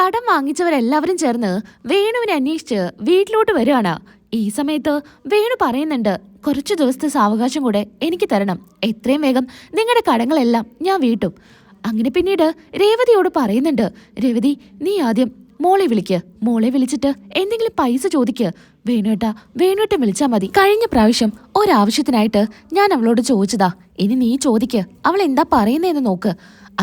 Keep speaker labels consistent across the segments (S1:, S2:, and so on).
S1: കടം വാങ്ങിച്ചവരെല്ലാവരും ചേർന്ന് വേണുവിനെ അന്വേഷിച്ച് വീട്ടിലോട്ട് വരികയാണ്. ഈ സമയത്ത് വേണു പറയുന്നുണ്ട്, കുറച്ചു ദിവസത്തെ സാവകാശം കൂടെ എനിക്ക് തരണം. എത്രയും വേഗം നിങ്ങളുടെ കടങ്ങളെല്ലാം ഞാൻ വീട്ടും. അങ്ങനെ പിന്നീട് രേവതിയോട് പറയുന്നുണ്ട്, രേവതി നീ ആദ്യം മോളെ വിളിക്ക്. മോളെ വിളിച്ചിട്ട് എന്തെങ്കിലും പൈസ ചോദിക്ക്. വേണുവേട്ടൻ വിളിച്ചാ മതി. കഴിഞ്ഞ പ്രാവശ്യം ഒരാവശ്യത്തിനായിട്ട് ഞാൻ അവളോട് ചോദിച്ചതാ. ഇനി നീ ചോദിക്ക്. അവൾ എന്താ പറയുന്നതെന്ന് നോക്ക്.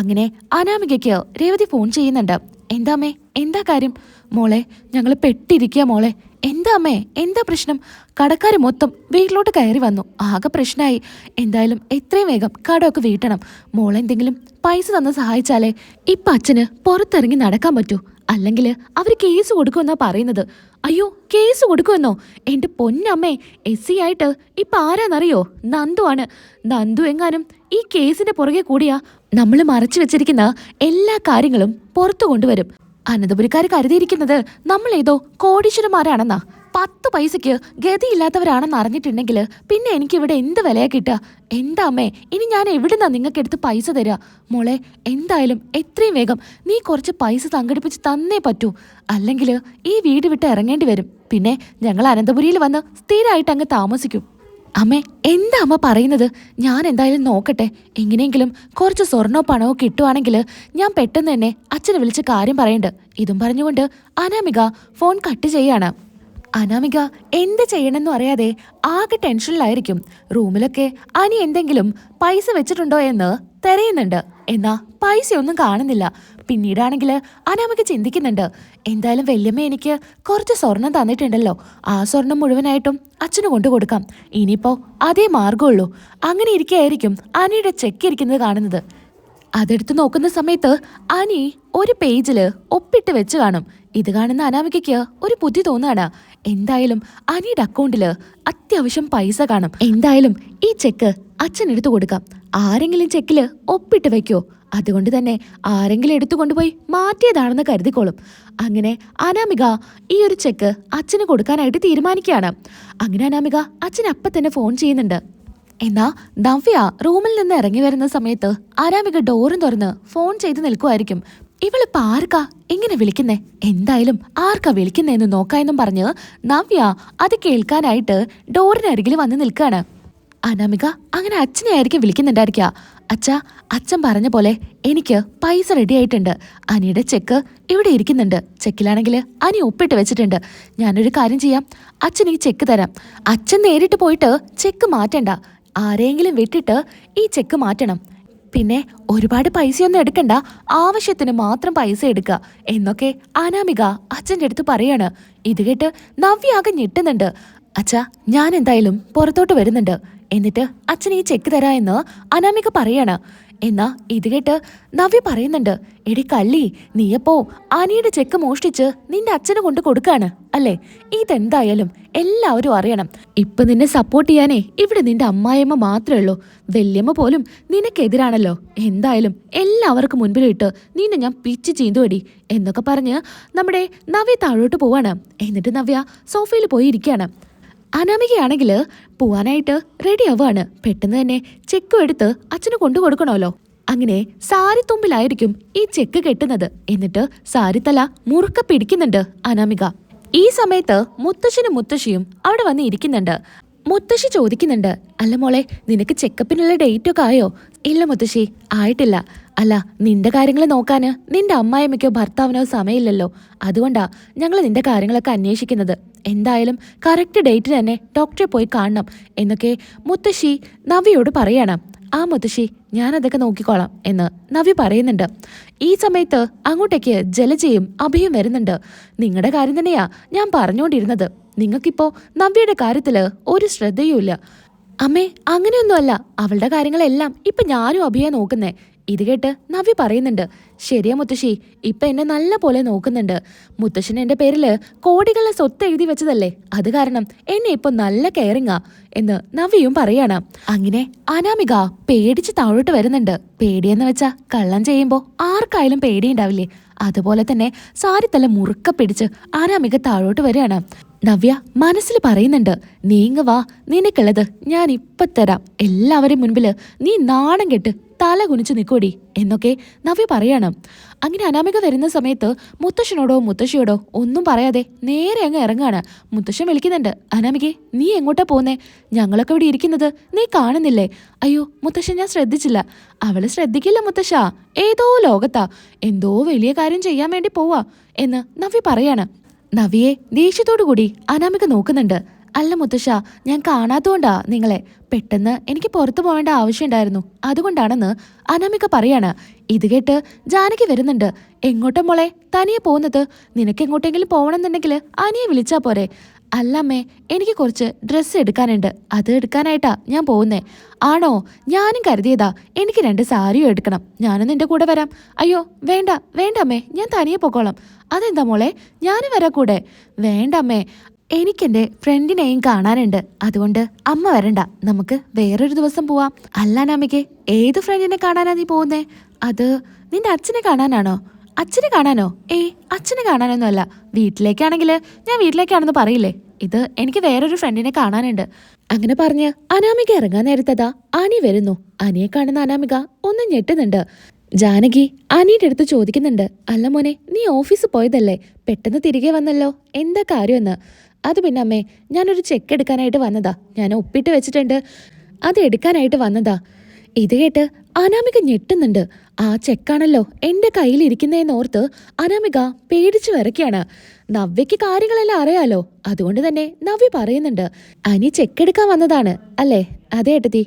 S1: അങ്ങനെ അനാമികയ്ക്ക് രേവതി ഫോൺ ചെയ്യുന്നുണ്ട്. എന്താ അമ്മേ, എന്താ കാര്യം? മോളെ, ഞങ്ങൾ പെട്ടിരിക്കുക മോളെ. എന്താ അമ്മേ, എന്താ പ്രശ്നം? കടക്കാര് മൊത്തം വീട്ടിലോട്ട് കയറി വന്നു. ആകെ പ്രശ്നമായി. എന്തായാലും എത്രയും വേഗം കടമൊക്കെ വീട്ടണം. മോളെന്തെങ്കിലും പൈസ തന്ന് സഹായിച്ചാലേ ഇപ്പൊ അച്ഛന് പുറത്തിറങ്ങി നടക്കാൻ പറ്റൂ. അല്ലെങ്കിൽ അവർ കേസ് കൊടുക്കുമെന്നാ പറയുന്നത്. അയ്യോ, കേസ് കൊടുക്കുമെന്നോ? എന്റെ പൊന്നമ്മേ, SC ആയിട്ട് ഇപ്പൊ ആരാന്നറിയോ? നന്ദു ആണ്. നന്ദു എങ്ങാനും ഈ കേസിന്റെ പുറകെ കൂടിയാ നമ്മൾ മറച്ചു വെച്ചിരിക്കുന്ന എല്ലാ കാര്യങ്ങളും പുറത്തു കൊണ്ടുവരും. അനന്തപുരിക്കാർ കരുതിയിരിക്കുന്നത് നമ്മൾ ഏതോ കോടീശ്വരന്മാരാണെന്നാ. 10 പൈസയ്ക്ക് ഗതിയില്ലാത്തവരാണെന്ന് അറിഞ്ഞിട്ടുണ്ടെങ്കിൽ പിന്നെ എനിക്കിവിടെ എന്ത് വിലയാ കിട്ടുക? എന്താ അമ്മേ, ഇനി ഞാൻ എവിടുന്നാ നിങ്ങൾക്ക് എടുത്ത് പൈസ തരിക? മോളെ, എന്തായാലും എത്രയും വേഗം നീ കുറച്ച് പൈസ സംഘടിപ്പിച്ച് തന്നേ പറ്റൂ. അല്ലെങ്കിൽ ഈ വീട് വിട്ട് ഇറങ്ങേണ്ടി വരും. പിന്നെ ഞങ്ങൾ അനന്തപുരിയിൽ വന്ന് സ്ഥിരമായിട്ട് അങ്ങ് താമസിക്കും. അമ്മേ, എന്താ അമ്മ പറയുന്നത്? ഞാൻ എന്തായാലും നോക്കട്ടെ. എങ്ങനെയെങ്കിലും കുറച്ച് സ്വർണ്ണോ പണമോ കിട്ടുവാണെങ്കിൽ ഞാൻ പെട്ടെന്ന് തന്നെ അച്ഛനെ വിളിച്ച് കാര്യം പറയണ്ട്. ഇതും പറഞ്ഞുകൊണ്ട് അനാമിക ഫോൺ കട്ട് ചെയ്യാണ്. അനാമിക എന്ത് ചെയ്യണമെന്നും അറിയാതെ ആകെ ടെൻഷനിലായിരിക്കും. റൂമിലൊക്കെ അനി എന്തെങ്കിലും പൈസ വെച്ചിട്ടുണ്ടോ എന്ന് തിരയുന്നുണ്ട്. എന്നാ പൈസയൊന്നും കാണുന്നില്ല. പിന്നീടാണെങ്കിൽ അനാമിക ചിന്തിക്കുന്നുണ്ട്, എന്തായാലും വല്യമ്മ എനിക്ക് കുറച്ച് സ്വർണം തന്നിട്ടുണ്ടല്ലോ, ആ സ്വർണം മുഴുവനായിട്ടും അച്ഛന് കൊണ്ടു കൊടുക്കാം. ഇനിയിപ്പോ അതേ മാർഗമുള്ളൂ. അങ്ങനെ ഇരിക്കുകയായിരിക്കും അനിയുടെ ചെക്ക് ഇരിക്കുന്നത് കാണുന്നത്. അതെടുത്ത് നോക്കുന്ന സമയത്ത് അനി ഒരു പേജില് ഒപ്പിട്ട് വെച്ച് കാണും. ഇത് കാണുന്ന അനാമികയ്ക്ക് ഒരു ബുദ്ധി തോന്നാണ്. എന്തായാലും അനിയുടെ അക്കൗണ്ടില് അത്യാവശ്യം പൈസ കാണും. എന്തായാലും ഈ ചെക്ക് അച്ഛനെടുത്തു കൊടുക്കാം. ആരെങ്കിലും ചെക്കില് ഒപ്പിട്ട് വെക്കോ? അതുകൊണ്ട് തന്നെ ആരെങ്കിലും എടുത്തു കൊണ്ടുപോയി മാറ്റിയതാണെന്ന് കരുതിക്കോളും. അങ്ങനെ അനാമിക ഈ ഒരു ചെക്ക് അച്ഛന് കൊടുക്കാനായിട്ട് തീരുമാനിക്കുകയാണ്. അങ്ങനെ അനാമിക അച്ഛന് അപ്പം തന്നെ ഫോൺ ചെയ്യുന്നുണ്ട്. എന്നാ നവ്യ റൂമിൽ നിന്ന് ഇറങ്ങി വരുന്ന സമയത്ത് അനാമിക ഡോറും തുറന്ന് ഫോൺ ചെയ്ത് നിൽക്കുമായിരിക്കും. ഇവളിപ്പോ ആർക്കാ ഇങ്ങനെ വിളിക്കുന്നേ? എന്തായാലും ആർക്കാ വിളിക്കുന്നേന്ന് നോക്കായെന്നും പറഞ്ഞ് നവ്യ അത് കേൾക്കാനായിട്ട് ഡോറിനരികിൽ വന്ന് നിൽക്കാണ്. അനാമിക അങ്ങനെ അച്ഛനെ ആയിരിക്കും വിളിക്കുന്നുണ്ടായിരിക്കുക. അച്ഛാ, അച്ഛൻ പറഞ്ഞ പോലെ എനിക്ക് പൈസ റെഡി ആയിട്ടുണ്ട്. അനിയുടെ ചെക്ക് ഇവിടെ ഇരിക്കുന്നുണ്ട്. ചെക്കിലാണെങ്കിൽ അനി ഒപ്പിട്ട് വെച്ചിട്ടുണ്ട്. ഞാനൊരു കാര്യം ചെയ്യാം, അച്ഛൻ ഈ ചെക്ക് തരാം. അച്ഛൻ നേരിട്ട് പോയിട്ട് ചെക്ക് മാറ്റണ്ട. ആരെങ്കിലും വിട്ടിട്ട് ഈ ചെക്ക് മാറ്റണം. പിന്നെ ഒരുപാട് പൈസയൊന്നും എടുക്കണ്ട, ആവശ്യത്തിന് മാത്രം പൈസ എടുക്കുക എന്നൊക്കെ അനാമിക അച്ഛൻ്റെ അടുത്ത് പറയാണ്. ഇത് കേട്ട് നവ്യ ആകെ ഞെട്ടുന്നുണ്ട്. അച്ഛാ, ഞാൻ എന്തായാലും പുറത്തോട്ട് വരുന്നുണ്ട്. എന്നിട്ട് അച്ഛൻ ഈ ചെക്ക് തരാ എന്ന് അനാമിക പറയാണ്. എന്നാ ഇത് കേട്ട് നവ്യ പറയുന്നുണ്ട്, എടി കള്ളി, നീയപ്പോ അനിയുടെ ചെക്ക് മോഷ്ടിച്ച് നിന്റെ അച്ഛന് കൊണ്ട് കൊടുക്കാണ് അല്ലേ? ഇതെന്തായാലും എല്ലാവരും അറിയണം. ഇപ്പൊ നിന്നെ സപ്പോർട്ട് ചെയ്യാനേ ഇവിടെ നിന്റെ അമ്മായിയമ്മ മാത്രമേ ഉള്ളൂ. വല്യമ്മ പോലും നിനക്കെതിരാണല്ലോ. എന്തായാലും എല്ലാവർക്കും മുൻപിലിട്ട് നിന്നെ ഞാൻ പിച്ച് ചീന്തുവടി എന്നൊക്കെ പറഞ്ഞ് നമ്മുടെ നവ്യ താഴോട്ട് പോവാണ്. എന്നിട്ട് നവ്യ സോഫയിൽ പോയി ഇരിക്കുകയാണ്. അനാമികയാണെങ്കിൽ പോവാനായിട്ട് റെഡി ആവുകയാണ്. പെട്ടെന്ന് തന്നെ ചെക്കും എടുത്ത് അച്ഛന് കൊണ്ടു കൊടുക്കണമല്ലോ. അങ്ങനെ സാരിത്തുമ്പിലായിരിക്കും ഈ ചെക്ക് കെട്ടുന്നത്. എന്നിട്ട് സാരിത്തല മുറുക്ക പിടിക്കുന്നുണ്ട് അനാമിക. ഈ സമയത്ത് മുത്തശ്ശനും മുത്തശ്ശിയും അവിടെ വന്ന് ഇരിക്കുന്നുണ്ട്. മുത്തശ്ശി ചോദിക്കുന്നുണ്ട്, അല്ല മോളെ, നിനക്ക് ചെക്കപ്പിനുള്ള ഡേറ്റ് ഒക്കെ ആയോ? ഇല്ല മുത്തശ്ശി, ആയിട്ടില്ല. അല്ല, നിന്റെ കാര്യങ്ങൾ നോക്കാന് നിന്റെ അമ്മായിമ്മയ്ക്കോ ഭർത്താവിനോ സമയമില്ലല്ലോ. അതുകൊണ്ടാ ഞങ്ങൾ നിന്റെ കാര്യങ്ങളൊക്കെ അന്വേഷിക്കുന്നത്. എന്തായാലും കറക്റ്റ് ഡേറ്റിന് തന്നെ ഡോക്ടറെ പോയി കാണണം എന്നൊക്കെ മുത്തശ്ശി നവ്യയോട് പറയാണ്. ആ മുത്തശ്ശി, ഞാനതൊക്കെ നോക്കിക്കോളാം എന്ന് നവ്യ പറയുന്നുണ്ട്. ഈ സമയത്ത് അങ്ങോട്ടേക്ക് ജലജയും അഭയും വരുന്നുണ്ട്. നിങ്ങളുടെ കാര്യം തന്നെയാ ഞാൻ പറഞ്ഞുകൊണ്ടിരുന്നത്. നിങ്ങൾക്കിപ്പോ നവ്യയുടെ കാര്യത്തില് ഒരു ശ്രദ്ധയുമില്ല. അമ്മേ, അങ്ങനെയൊന്നുമല്ല. അവളുടെ കാര്യങ്ങളെല്ലാം ഇപ്പൊ ഞാനും അഭിയെ നോക്കുന്നേ. ഇത് കേട്ട് നവ്യ പറയുന്നുണ്ട്, ശരിയാ മുത്തശ്ശി, ഇപ്പൊ എന്നെ നല്ല പോലെ നോക്കുന്നുണ്ട്. മുത്തശ്ശൻ എന്റെ പേരില് കോടികളുടെ സ്വത്ത് എഴുതി വെച്ചതല്ലേ, അത് കാരണം എന്നെ ഇപ്പൊ നല്ല കെയറിങ്ങാ എന്ന് നവ്യയും പറയാണ്. അങ്ങനെ അനാമിക പേടിച്ച് താഴോട്ട് വരുന്നുണ്ട്. പേടിയെന്ന് വെച്ചാ കള്ളം ചെയ്യുമ്പോ ആർക്കായാലും പേടിയുണ്ടാവില്ലേ? അതുപോലെ തന്നെ സാരിത്തല മുറുക്ക പിടിച്ച് അനാമിക താഴോട്ട് വരികയാണ്. നവ്യ മനസ്സിൽ പറയുന്നുണ്ട്, നീങ്ങ വാ, നിനക്കുള്ളത് ഞാൻ ഇപ്പൊ തരാം. എല്ലാവരും മുൻപില് നീ നാണം കെട്ട് തല കുനിച്ചു നിൽക്കൂടി എന്നൊക്കെ നവ്യ പറയാണ്. അങ്ങനെ അനാമിക വരുന്ന സമയത്ത് മുത്തശ്ശനോടോ മുത്തശ്ശിയോടോ ഒന്നും പറയാതെ നേരെ അങ്ങ് ഇറങ്ങാണ്. മുത്തശ്ശൻ വിളിക്കുന്നുണ്ട്, അനാമികെ നീ എങ്ങോട്ടാ പോന്നേ? ഞങ്ങളൊക്കെ ഇവിടെ ഇരിക്കുന്നത് നീ കാണുന്നില്ലേ? അയ്യോ മുത്തശ്ശൻ, ഞാൻ ശ്രദ്ധിച്ചില്ല. അവള് ശ്രദ്ധിക്കില്ല മുത്തശ്ശ, ഏതോ ലോകത്താ, എന്തോ വലിയ കാര്യം ചെയ്യാൻ വേണ്ടി പോവാ എന്ന് നവ്യ പറയാണ്. നവ്യയെ ദേഷ്യത്തോടു കൂടി അനാമിക നോക്കുന്നുണ്ട്. അല്ല മുത്തശ്ശ, ഞാൻ കാണാത്തോണ്ടാ നിങ്ങളെ. പെട്ടെന്ന് എനിക്ക് പുറത്തു പോവേണ്ട ആവശ്യമുണ്ടായിരുന്നു, അതുകൊണ്ടാണെന്ന് അനാമിക പറയാണ്. ഇത് കേട്ട് ജാനകി വരുന്നുണ്ട്. എങ്ങോട്ടാ മോളെ തനിയെ പോകുന്നത്? നിനക്ക് എങ്ങോട്ടെങ്കിലും പോകണമെന്നുണ്ടെങ്കിൽ അനിയെ വിളിച്ചാ പോരെ? അല്ലമ്മേ, എനിക്ക് കുറച്ച് ഡ്രസ്സ് എടുക്കാനുണ്ട്, അത് എടുക്കാനായിട്ടാ ഞാൻ പോകുന്നേ. ആണോ? ഞാനും കരുതിയതാ എനിക്ക് 2 സാരിയും എടുക്കണം. ഞാനും നിന്റെ കൂടെ വരാം. അയ്യോ വേണ്ട വേണ്ട അമ്മേ, ഞാൻ തനിയെ പോക്കോളാം. അതെന്താ മോളെ, ഞാനും വരാ കൂടെ? വേണ്ടമ്മേ, എനിക്കെന്റെ ഫ്രണ്ടിനെയും കാണാനുണ്ട്, അതുകൊണ്ട് അമ്മ വരണ്ട, നമുക്ക് വേറൊരു ദിവസം പോവാം. അല്ല അനാമികെ, ഏത് ഫ്രണ്ടിനെ കാണാനാ നീ പോകുന്നേ? അത് നിന്റെ അച്ഛനെ കാണാനാണോ? അച്ഛനെ കാണാനോ? അച്ഛനെ കാണാനൊന്നും അല്ല. വീട്ടിലേക്കാണെങ്കിൽ ഞാൻ വീട്ടിലേക്കാണെന്ന് പറയില്ലേ. ഇത് എനിക്ക് വേറൊരു ഫ്രണ്ടിനെ കാണാനുണ്ട്. അങ്ങനെ പറഞ്ഞ് അനാമിക ഇറങ്ങാൻ നേരത്തതാ അനി വരുന്നു. അനിയെ കാണുന്ന അനാമിക ഒന്ന് ഞെട്ടുന്നുണ്ട്. ജാനകി അനിയുടെ അടുത്ത് ചോദിക്കുന്നുണ്ട്, അല്ല മോനെ, നീ ഓഫീസിൽ പോയതല്ലേ, പെട്ടെന്ന് തിരികെ വന്നല്ലോ, എന്താ കാര്യമെന്ന്? അത് പിന്നെ അമ്മേ, ഞാനൊരു ചെക്ക് എടുക്കാനായിട്ട് വന്നതാ, ഞാൻ ഒപ്പിട്ട് വെച്ചിട്ടുണ്ട്, അത് എടുക്കാനായിട്ട് വന്നതാ. ഇത് കേട്ട് അനാമിക ഞെട്ടുന്നുണ്ട്. ആ ചെക്കാണല്ലോ എന്റെ കയ്യിലിരിക്കുന്നതെന്നോർത്ത് അനാമിക പേടിച്ചു വരയ്ക്കാണ്. നവ്യയ്ക്ക് കാര്യങ്ങളെല്ലാം അറിയാലോ, അതുകൊണ്ട് തന്നെ നവ്യ പറയുന്നുണ്ട്, അനി ചെക്ക് എടുക്കാൻ വന്നതാണ് അല്ലേ? അതെ ഏട്ടത്തി,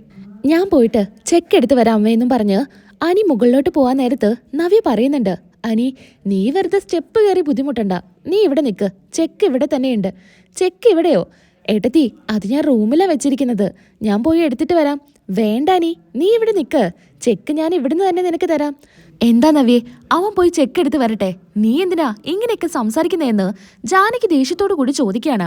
S1: ഞാൻ പോയിട്ട് ചെക്ക് എടുത്ത് വരാം അമ്മയെന്നും പറഞ്ഞ് അനി മുകളിലോട്ട് പോവാൻ നേരത്ത് നവ്യ പറയുന്നുണ്ട്, അനി നീ വെറുതെ സ്റ്റെപ്പ് കയറി ബുദ്ധിമുട്ടണ്ട, നീ ഇവിടെ നിൽക്ക്, ചെക്ക് ഇവിടെ തന്നെയുണ്ട്. ചെക്ക് ഇവിടെയോ? ഏട്ടത്തി, അത് ഞാൻ റൂമിലാ വെച്ചിരിക്കുന്നത്, ഞാൻ പോയി എടുത്തിട്ട് വരാം. വേണ്ട അനി, നീ ഇവിടെ നിൽക്ക്, ചെക്ക് ഞാൻ ഇവിടുന്ന് തന്നെ നിനക്ക് തരാം. എന്താ നവ്യേ, അവൻ പോയി ചെക്ക് എടുത്ത് വരട്ടെ, നീ എന്തിനാ ഇങ്ങനെയൊക്കെ സംസാരിക്കുന്നതെന്ന് ജാനകി ദേഷ്യത്തോടു കൂടി ചോദിക്കുകയാണ്.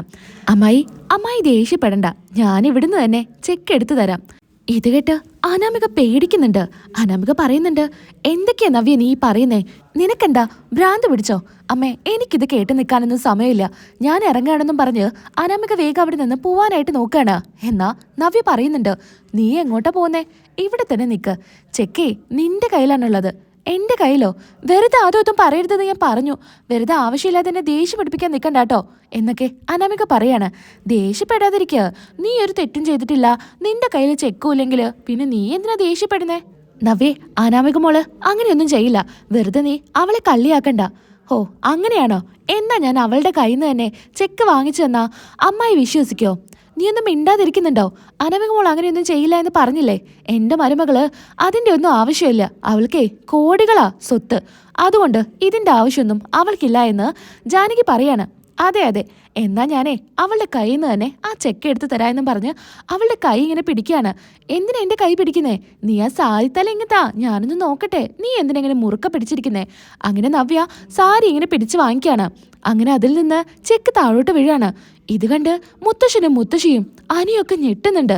S1: അമ്മായി ദേഷ്യപ്പെടണ്ട, ഞാൻ ഇവിടുന്ന് തന്നെ ചെക്ക് എടുത്തു തരാം. ഇത് കേട്ട് അനാമിക പേടിക്കുന്നുണ്ട്. അനാമിക പറയുന്നുണ്ട്, എന്തൊക്കെയാ നവ്യ നീ പറയുന്നേ? നിനക്കെന്താ ഭ്രാന്ത് പിടിച്ചോ? അമ്മേ, എനിക്കിത് കേട്ട് നിൽക്കാനൊന്നും സമയമില്ല, ഞാൻ ഇറങ്ങാണെന്നും പറഞ്ഞ് അനാമിക വേഗം അവിടെ നിന്ന് പോവാനായിട്ട് നോക്കുകയാണ്. എന്നാ നവ്യ പറയുന്നുണ്ട്, നീ എങ്ങോട്ടാ പോന്നേ? ഇവിടെ തന്നെ നിൽക്ക്, ചെക്കേ നിന്റെ കയ്യിലാണുള്ളത്, എന്റെ കയ്യിലോ? വെറുതെ അതൊന്നും പറയരുതെന്ന് ഞാൻ പറഞ്ഞു, വെറുതെ ആവശ്യമില്ലാതെ എന്നെ ദേഷ്യം പിടിപ്പിക്കാൻ നിൽക്കണ്ടാട്ടോ എന്നൊക്കെ അനാമിക പറയാണ്. ദേഷ്യപ്പെടാതിരിക്കുക, നീ ഒരു തെറ്റും ചെയ്തിട്ടില്ല, നിന്റെ കയ്യിൽ ചെക്കും ഇല്ലെങ്കിൽ പിന്നെ നീ എന്തിനാ ദേഷ്യപ്പെടുന്നേ? നവ്യേ, അനാമിക മോള് അങ്ങനെയൊന്നും ചെയ്യില്ല, വെറുതെ നീ അവളെ കള്ളിയാക്കണ്ട. ഓ അങ്ങനെയാണോ? എന്നാ ഞാൻ അവളുടെ കയ്യിൽ നിന്ന് തന്നെ ചെക്ക് വാങ്ങിച്ചു തന്നാ അമ്മായി വിശ്വസിക്കോ? നീ ഒന്നും മിണ്ടാതിരിക്കുന്നുണ്ടോ? അനാമിക മോൾ അങ്ങനെയൊന്നും ചെയ്യില്ല എന്ന് പറഞ്ഞില്ലേ? എന്റെ മരുമകള് അതിന്റെ ഒന്നും ആവശ്യമില്ല, അവൾക്കേ കോടികളാ സ്വത്ത്, അതുകൊണ്ട് ഇതിന്റെ ആവശ്യമൊന്നും അവൾക്കില്ല എന്ന് ജാനകി പറയാണ്. അതെ അതെ, എന്നാ ഞാനേ അവളുടെ കയ്യിൽ നിന്ന് തന്നെ ആ ചെക്ക് എടുത്ത് തരാമെന്നും പറഞ്ഞ് അവളുടെ കൈ ഇങ്ങനെ പിടിക്കുകയാണ്. എന്തിനാ എന്റെ കൈ പിടിക്കുന്നേ? നീ ആ സാരിത്തല ഇങ്ങത്താ, ഞാനൊന്ന് നോക്കട്ടെ, നീ എന്തിനെങ്ങനെ മുറുക്ക പിടിച്ചിരിക്കുന്നേ? അങ്ങനെ നവ്യ സാരി ഇങ്ങനെ പിടിച്ചു വാങ്ങിക്കാണ്. അങ്ങനെ അതിൽ നിന്ന് ചെക്ക് താഴോട്ട് വീഴാണ്. ഇത് കണ്ട് മുത്തശ്ശനും മുത്തശ്ശിയും അനിയൊക്കെ ഞെട്ടുന്നുണ്ട്.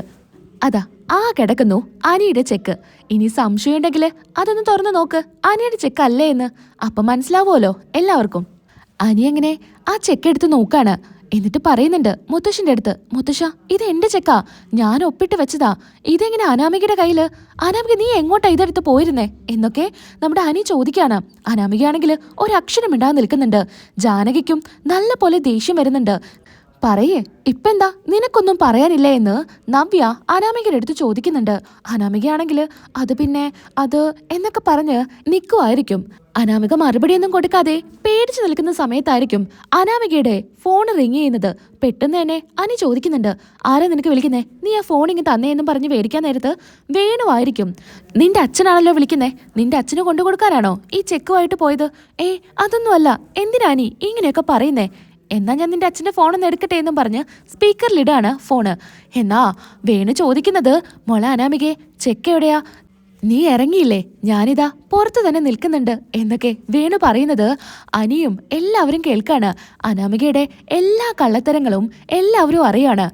S1: അതാ ആ കിടക്കുന്നു അനിയുടെ ചെക്ക്. ഇനി സംശയം ഉണ്ടെങ്കിൽ അതൊന്ന് തുറന്നു നോക്ക്, അനിയുടെ ചെക്ക് അല്ലേ എന്ന്. അപ്പം മനസ്സിലാവുമല്ലോ എല്ലാവർക്കും. അനി അങ്ങനെ ആ ചെക്ക് എടുത്ത് നോക്കാണ്. എന്നിട്ട് പറയുന്നുണ്ട് മുത്തശ്ശന്റെ അടുത്ത്, മുത്തശ്ശ ഇത് എന്റെ ചെക്കാ, ഞാൻ ഒപ്പിട്ട് വെച്ചതാ, ഇതെങ്ങനെ അനാമികയുടെ കയ്യില്? അനാമിക നീ എങ്ങോട്ടാ ഇതെടുത്ത് പോയിരുന്നേ എന്നൊക്കെ നമ്മുടെ അനി ചോദിക്കാണ്. അനാമികയാണെങ്കിൽ ഒരക്ഷരം ഇണ്ടാൻ നിൽക്കുന്നുണ്ട്. ജാനകിക്കും നല്ല പോലെ ദേഷ്യം വരുന്നുണ്ട്. പറയേ, ഇപ്പെന്താ നിനക്കൊന്നും പറയാനില്ലേ എന്ന് നവ്യ അനാമികയുടെ അടുത്ത് ചോദിക്കുന്നുണ്ട്. അനാമികയാണെങ്കിൽ അത് പിന്നെ അത് എന്നൊക്കെ പറഞ്ഞ് നിൽക്കുമായിരിക്കും. അനാമിക മറുപടിയൊന്നും കൊടുക്കാതെ പേടിച്ചു നിൽക്കുന്ന സമയത്തായിരിക്കും അനാമികയുടെ ഫോൺ റിങ് ചെയ്യുന്നത്. പെട്ടെന്ന് തന്നെ അനി ചോദിക്കുന്നുണ്ട്, ആരാ നിനക്ക് വിളിക്കുന്നേ? നീ ആ ഫോൺ ഇങ്ങ് തന്നേ എന്നും പറഞ്ഞ് മേടിക്കാൻ നേരത്ത് വേണുവായിരിക്കും. നിന്റെ അച്ഛനാണല്ലോ വിളിക്കുന്നേ, നിന്റെ അച്ഛന് കൊണ്ടു കൊടുക്കാനാണോ ഈ ചെക്കുമായിട്ട് പോയത്? അതൊന്നുമല്ല, എന്തിനാ നീ ഇങ്ങനെയൊക്കെ പറയുന്നേ? എന്നാ ഞാൻ നിന്റെ അച്ഛൻ്റെ ഫോണൊന്ന് എടുക്കട്ടെ എന്നും പറഞ്ഞ് സ്പീക്കറിലിടാണ് ഫോണ്. എന്നാ വേണു ചോദിക്കുന്നത്, മോളെ അനാമികെ ചെക്ക് എവിടെയാ? നീ ഇറങ്ങിയില്ലേ? ഞാനിതാ പുറത്തു തന്നെ നിൽക്കുന്നുണ്ട് എന്നൊക്കെ വേണു പറയുന്നത് അനിയും എല്ലാവരും കേൾക്കാണ്. അനാമികയുടെ എല്ലാ കള്ളത്തരങ്ങളും എല്ലാവരും അറിയാണ്.